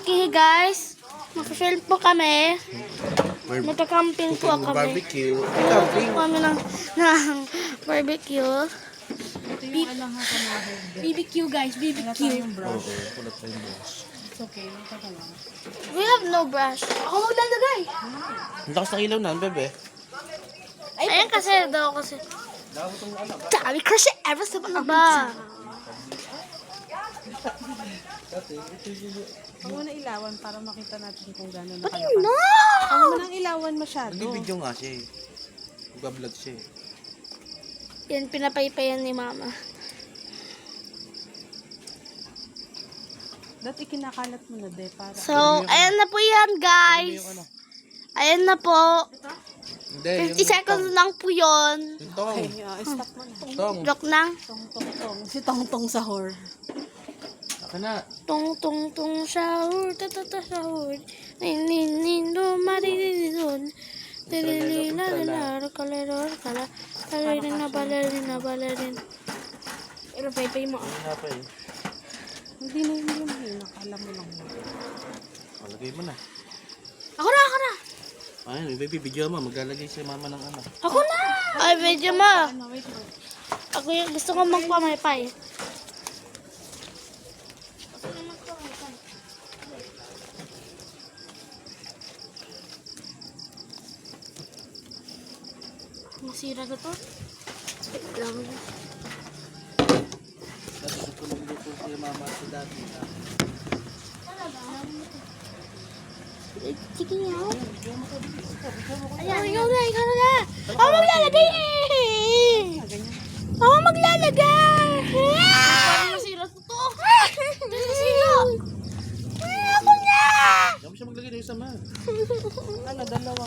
Okay guys, mag-film po kami. Magka-camping po kami. Barbecue. Camping. Kami ng barbecue. BBQ guys, BBQ. Oo, kulat pa yung boss. We have no brush. Ako maglalagay. Ang lakas ng ilaw na, bebe. Ayan kasi, daw kasi. Dami kasi ever sa ano ba? Huwag mo na ilawan para makita natin kung gano'n Pati nakalakas. na! Huwag mo nang ilawan masyado. Nag-video nga siya eh. Nag-vlog siya eh. Yan, pinapaypayan ni mama. Dati ikinakalat mo na, de, para. So, ayan na po yan guys. Yung ano? Ayan na po. Hindi, 50 seconds lang po yun. Yung tong. Okay, stop mo na. Tong. Joke lang. Tong. Si Tong sahur. Akin na. Tung tung tung sahur, tatata sahur. Nin nin nin do marididon. Tililila lala kaleror kala. Balerin na balerin na balerin. Pero paypay mo. Ano na pa eh. Hindi na yun. Nakala mo lang. Malagay mo na. Ako na. Ayun, baby, video mo. Maglalagay si mama ng ano. Ako na. Ay, medyo ma. Ano, wait mo. Ako yung gusto ko magpamaypay. Masira na to. Wait lang. Dati nagpulong-luto si mama si dati. Sige nga. Ayan, ikaw na. Ako maglalagay eh. Ako maglalagay. Paano masira to? Masira. Ako na. Kami siya maglagay na isa man. Ano, dalawa.